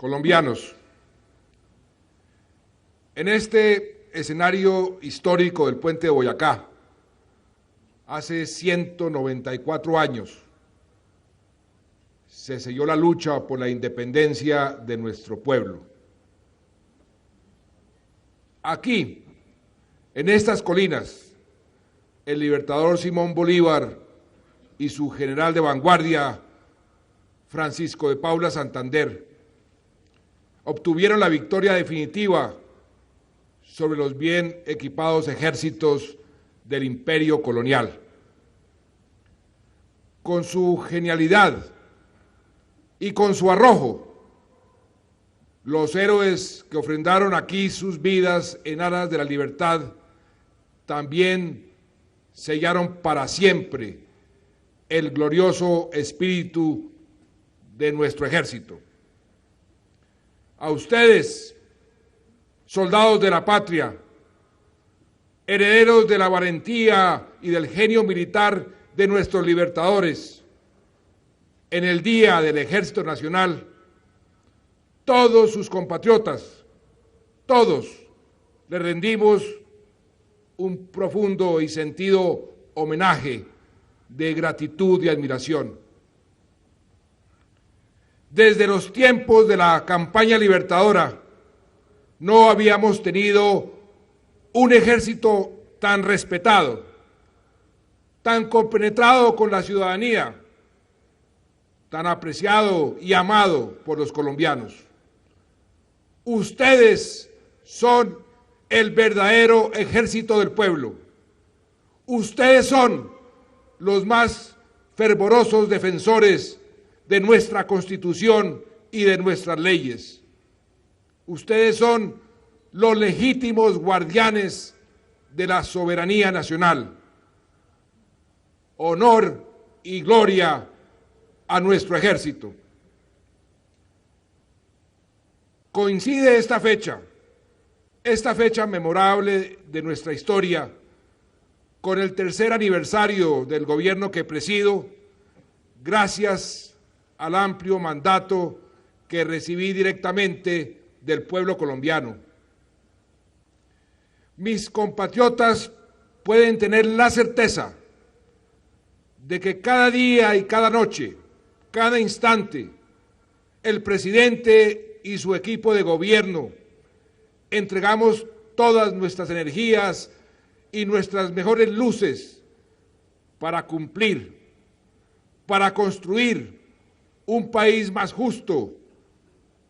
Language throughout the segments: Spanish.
Colombianos, en este escenario histórico del Puente de Boyacá, hace 194 años, se selló la lucha por la independencia de nuestro pueblo. Aquí, en estas colinas, el libertador Simón Bolívar y su general de vanguardia, Francisco de Paula Santander, obtuvieron la victoria definitiva sobre los bien equipados ejércitos del imperio colonial. Con su genialidad y con su arrojo, los héroes que ofrendaron aquí sus vidas en aras de la libertad también sellaron para siempre el glorioso espíritu de nuestro ejército. A ustedes, soldados de la patria, herederos de la valentía y del genio militar de nuestros libertadores, en el Día del Ejército Nacional, todos sus compatriotas, todos, le rendimos un profundo y sentido homenaje de gratitud y admiración. Desde los tiempos de la campaña libertadora, no habíamos tenido un ejército tan respetado, tan compenetrado con la ciudadanía, tan apreciado y amado por los colombianos. Ustedes son el verdadero ejército del pueblo. Ustedes son los más fervorosos defensores de nuestra Constitución y de nuestras leyes. Ustedes son los legítimos guardianes de la soberanía nacional. Honor y gloria a nuestro ejército. Coincide esta fecha memorable de nuestra historia, con el tercer aniversario del gobierno que presido, gracias al amplio mandato que recibí directamente del pueblo colombiano. Mis compatriotas pueden tener la certeza de que cada día y cada noche, cada instante, el presidente y su equipo de gobierno entregamos todas nuestras energías y nuestras mejores luces para cumplir, para construir un país más justo,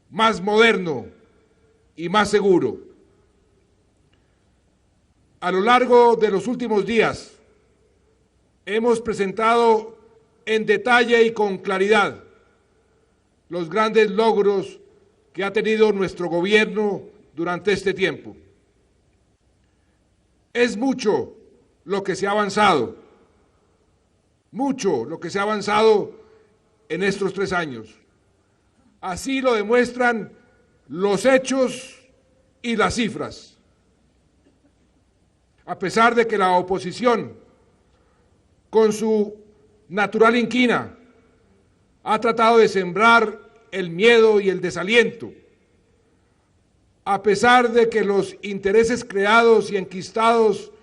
más moderno y más seguro. A lo largo de los últimos días, hemos presentado en detalle y con claridad los grandes logros que ha tenido nuestro gobierno durante este tiempo. Es mucho lo que se ha avanzado, mucho lo que se ha avanzado en estos 3 años. Así lo demuestran los hechos y las cifras. A pesar de que la oposición, con su natural inquina, ha tratado de sembrar el miedo y el desaliento, a pesar de que los intereses creados y enquistados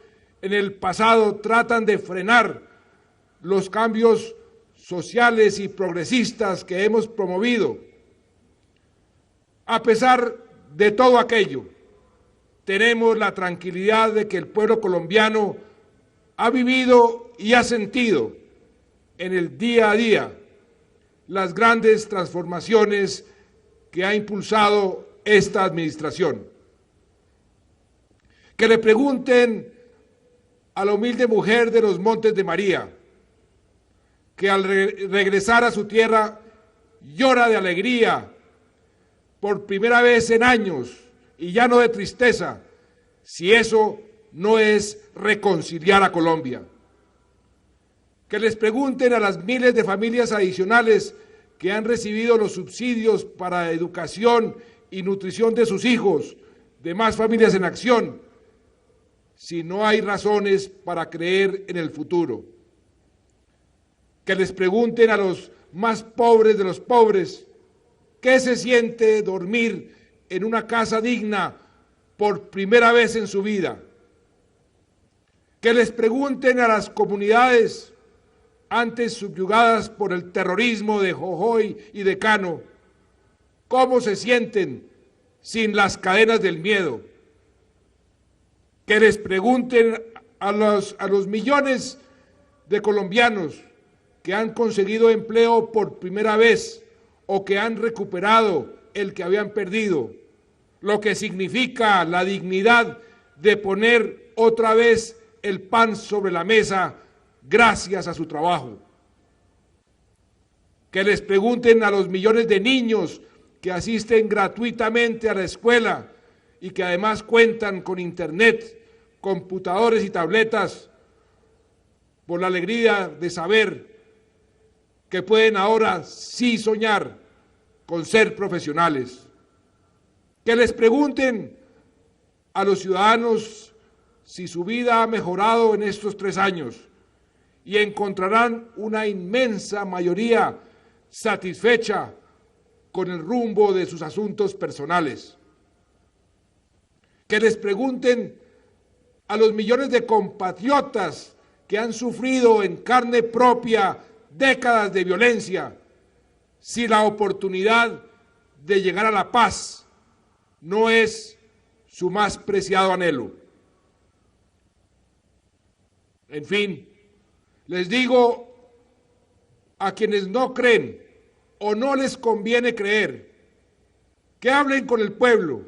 en el pasado tratan de frenar los cambios sociales y progresistas que hemos promovido, a pesar de todo aquello, tenemos la tranquilidad de que el pueblo colombiano ha vivido y ha sentido en el día a día las grandes transformaciones que ha impulsado esta administración. Que le pregunten a la humilde mujer de los Montes de María, que al regresar a su tierra llora de alegría por primera vez en años y ya no de tristeza, si eso no es reconciliar a Colombia. Que les pregunten a las miles de familias adicionales que han recibido los subsidios para educación y nutrición de sus hijos, de Más Familias en Acción, si no hay razones para creer en el futuro. Que les pregunten a los más pobres de los pobres ¿Qué se siente dormir en una casa digna por primera vez en su vida? Que les pregunten a las comunidades antes subyugadas por el terrorismo de Jojoy y de Cano, ¿cómo se sienten sin las cadenas del miedo? Que les pregunten a los millones de colombianos que han conseguido empleo por primera vez o que han recuperado el que habían perdido, lo que significa la dignidad de poner otra vez el pan sobre la mesa gracias a su trabajo. Que les pregunten a los millones de niños que asisten gratuitamente a la escuela y que además cuentan con internet, computadores y tabletas, por la alegría de saber que pueden ahora sí soñar con ser profesionales. Que les pregunten a los ciudadanos si su vida ha mejorado en estos 3 años y encontrarán una inmensa mayoría satisfecha con el rumbo de sus asuntos personales. Que les pregunten a los millones de compatriotas que han sufrido en carne propia décadas de violencia, si la oportunidad de llegar a la paz no es su más preciado anhelo. En fin, les digo a quienes no creen o no les conviene creer, que hablen con el pueblo,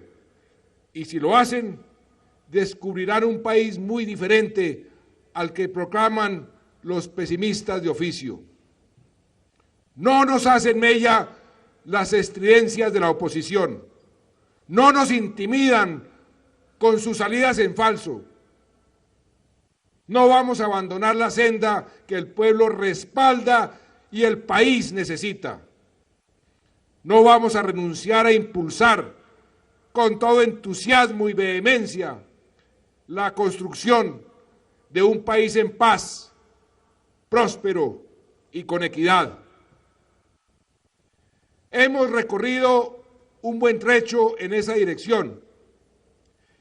y si lo hacen, descubrirán un país muy diferente al que proclaman los pesimistas de oficio. No nos hacen mella las estridencias de la oposición, no nos intimidan con sus salidas en falso. No vamos a abandonar la senda que el pueblo respalda y el país necesita. No vamos a renunciar a impulsar con todo entusiasmo y vehemencia la construcción de un país en paz, próspero y con equidad. Hemos recorrido un buen trecho en esa dirección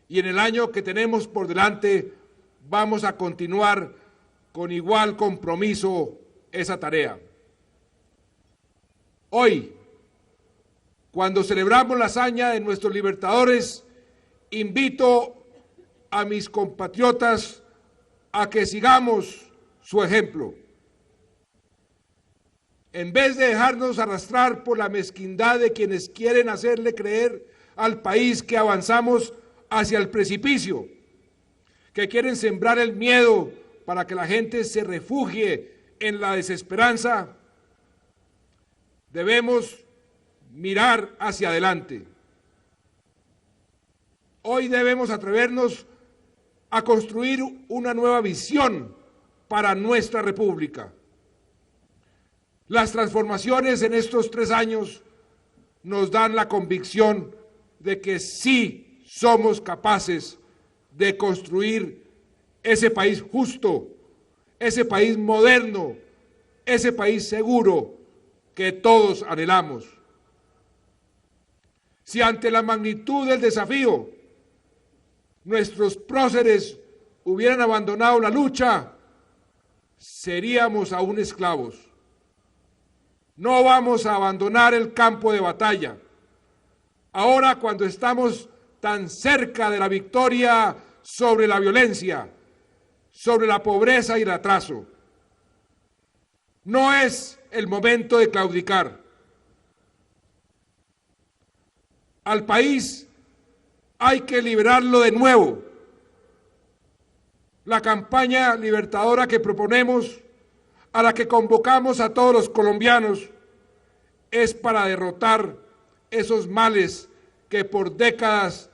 y en el año que tenemos por delante vamos a continuar con igual compromiso esa tarea. Hoy, cuando celebramos la hazaña de nuestros libertadores, invito a mis compatriotas a que sigamos su ejemplo. En vez de dejarnos arrastrar por la mezquindad de quienes quieren hacerle creer al país que avanzamos hacia el precipicio, que quieren sembrar el miedo para que la gente se refugie en la desesperanza, debemos mirar hacia adelante. Hoy debemos atrevernos a construir una nueva visión para nuestra República. Las transformaciones en estos 3 años nos dan la convicción de que sí somos capaces de construir ese país justo, ese país moderno, ese país seguro que todos anhelamos. Si ante la magnitud del desafío nuestros próceres hubieran abandonado la lucha, seríamos aún esclavos. No vamos a abandonar el campo de batalla. Ahora, cuando estamos tan cerca de la victoria sobre la violencia, sobre la pobreza y el atraso, no es el momento de claudicar. Al país hay que liberarlo de nuevo. La campaña libertadora que proponemos, a la que convocamos a todos los colombianos, es para derrotar esos males que por décadas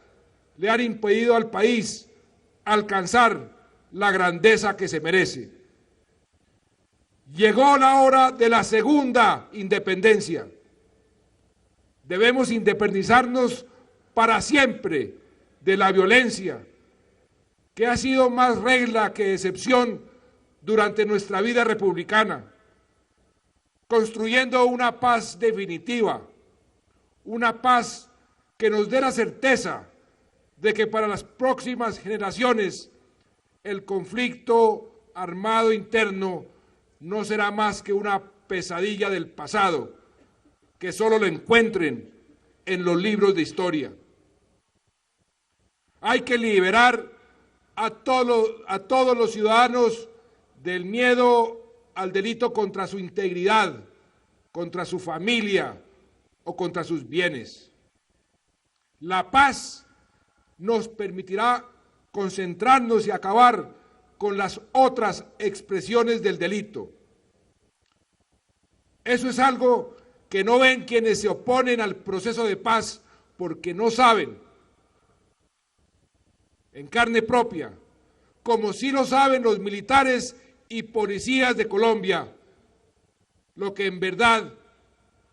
le han impedido al país alcanzar la grandeza que se merece. Llegó la hora de la segunda independencia. Debemos independizarnos para siempre de la violencia, que ha sido más regla que excepción durante nuestra vida republicana, construyendo una paz definitiva, una paz que nos dé la certeza de que para las próximas generaciones el conflicto armado interno no será más que una pesadilla del pasado, que solo lo encuentren en los libros de historia. Hay que liberar a todos los ciudadanos del miedo al delito contra su integridad, contra su familia o contra sus bienes. La paz nos permitirá concentrarnos y acabar con las otras expresiones del delito. Eso es algo que no ven quienes se oponen al proceso de paz porque no saben en carne propia, como sí lo saben los militares y policías de Colombia, lo que en verdad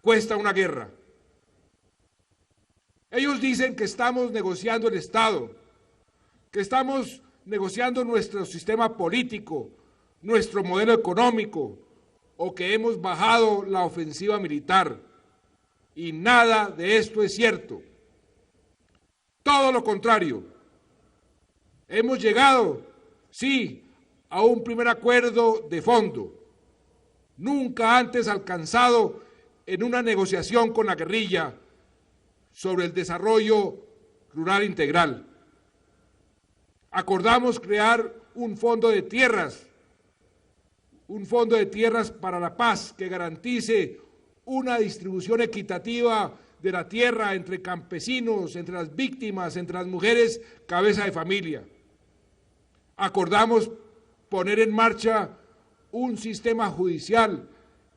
cuesta una guerra. Ellos dicen que estamos negociando el Estado, que estamos negociando nuestro sistema político, nuestro modelo económico, o que hemos bajado la ofensiva militar. Y nada de esto es cierto. Todo lo contrario. Hemos llegado, sí, a un primer acuerdo de fondo, nunca antes alcanzado en una negociación con la guerrilla sobre el desarrollo rural integral. Acordamos crear un fondo de tierras para la paz que garantice una distribución equitativa de la tierra entre campesinos, entre las víctimas, entre las mujeres cabeza de familia. Acordamos poner en marcha un sistema judicial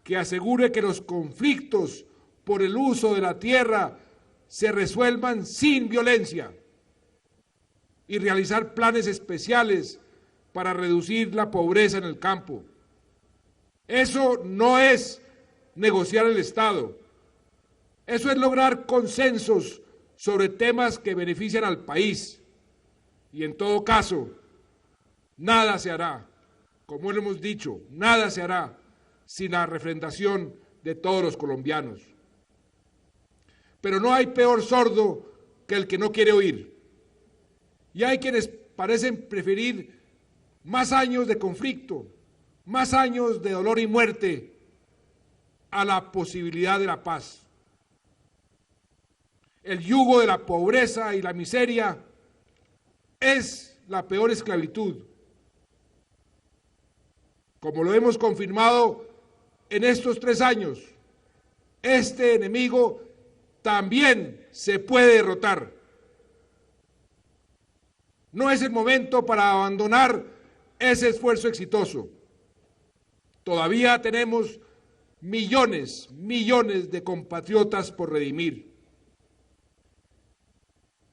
que asegure que los conflictos por el uso de la tierra se resuelvan sin violencia y realizar planes especiales para reducir la pobreza en el campo. Eso no es negociar el Estado, eso es lograr consensos sobre temas que benefician al país y en todo caso, nada se hará, como lo hemos dicho, nada se hará sin la refrendación de todos los colombianos. Pero no hay peor sordo que el que no quiere oír. Y hay quienes parecen preferir más años de conflicto, más años de dolor y muerte a la posibilidad de la paz. El yugo de la pobreza y la miseria es la peor esclavitud. Como lo hemos confirmado en estos 3 años, este enemigo también se puede derrotar. No es el momento para abandonar ese esfuerzo exitoso. Todavía tenemos millones de compatriotas por redimir.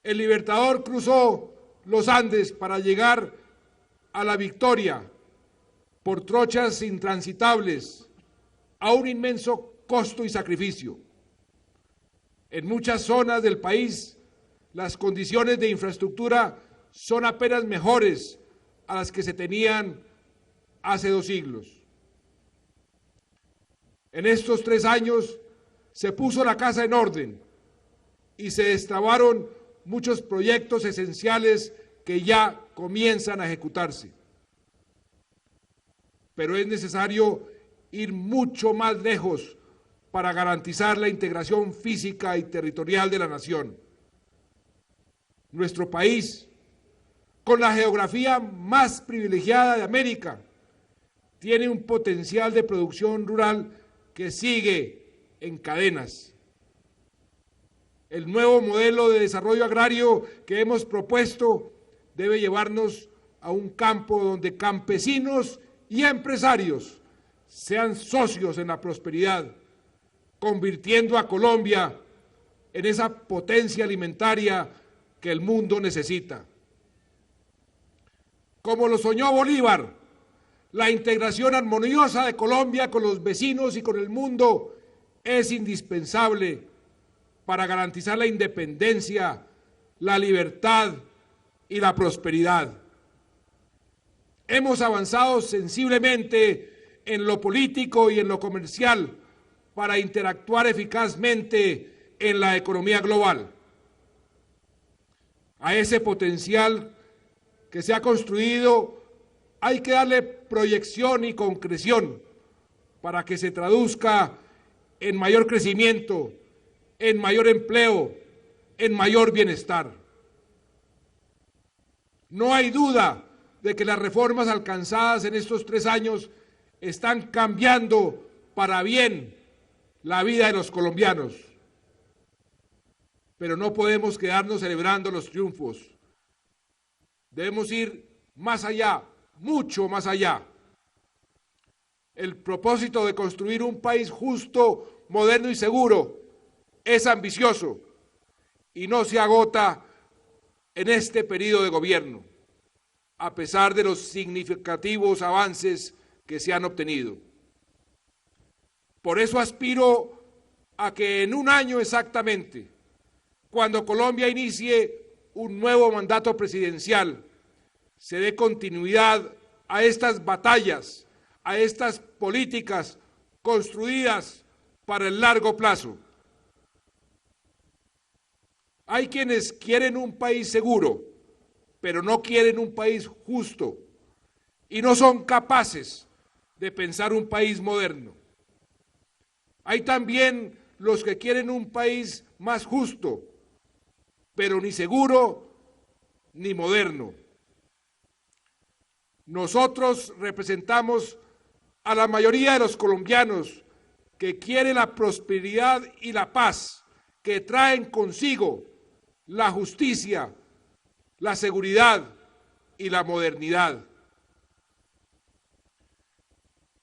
El Libertador cruzó los Andes para llegar a la victoria por trochas intransitables, a un inmenso costo y sacrificio. En muchas zonas del país, las condiciones de infraestructura son apenas mejores a las que se tenían hace 2 siglos. En estos 3 años se puso la casa en orden y se destrabaron muchos proyectos esenciales que ya comienzan a ejecutarse. Pero es necesario ir mucho más lejos para garantizar la integración física y territorial de la nación. Nuestro país, con la geografía más privilegiada de América, tiene un potencial de producción rural que sigue en cadenas. El nuevo modelo de desarrollo agrario que hemos propuesto debe llevarnos a un campo donde campesinos y empresarios sean socios en la prosperidad, convirtiendo a Colombia en esa potencia alimentaria que el mundo necesita. Como lo soñó Bolívar, la integración armoniosa de Colombia con los vecinos y con el mundo es indispensable para garantizar la independencia, la libertad y la prosperidad. Hemos avanzado sensiblemente en lo político y en lo comercial para interactuar eficazmente en la economía global. A ese potencial que se ha construido hay que darle proyección y concreción para que se traduzca en mayor crecimiento, en mayor empleo, en mayor bienestar. No hay duda de que las reformas alcanzadas en estos 3 años están cambiando para bien la vida de los colombianos. Pero no podemos quedarnos celebrando los triunfos. Debemos ir más allá, mucho más allá. El propósito de construir un país justo, moderno y seguro es ambicioso y no se agota en este periodo de gobierno, a pesar de los significativos avances que se han obtenido. Por eso aspiro a que en un año exactamente, cuando Colombia inicie un nuevo mandato presidencial, se dé continuidad a estas batallas, a estas políticas construidas para el largo plazo. Hay quienes quieren un país seguro, pero no quieren un país justo y no son capaces de pensar un país moderno. Hay también los que quieren un país más justo, pero ni seguro ni moderno. Nosotros representamos a la mayoría de los colombianos que quieren la prosperidad y la paz que traen consigo la justicia, la seguridad y la modernidad.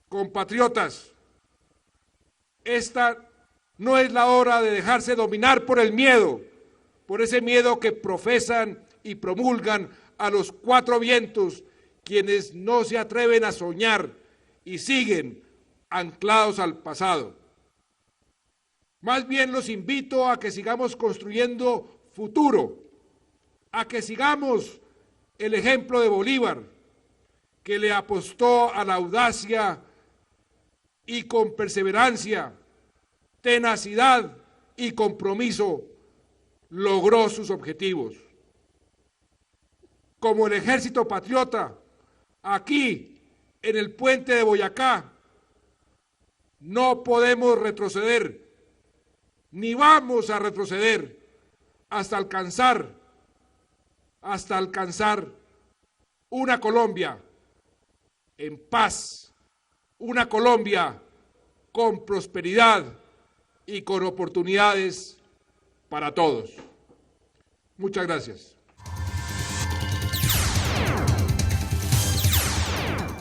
Compatriotas, esta no es la hora de dejarse dominar por el miedo, por ese miedo que profesan y promulgan a los 4 vientos quienes no se atreven a soñar y siguen anclados al pasado. Más bien los invito a que sigamos construyendo futuro, a que sigamos el ejemplo de Bolívar, que le apostó a la audacia y con perseverancia, tenacidad y compromiso logró sus objetivos. Como el Ejército Patriota, aquí en el puente de Boyacá, no podemos retroceder, ni vamos a retroceder hasta alcanzar una Colombia en paz, una Colombia con prosperidad y con oportunidades para todos. Muchas gracias.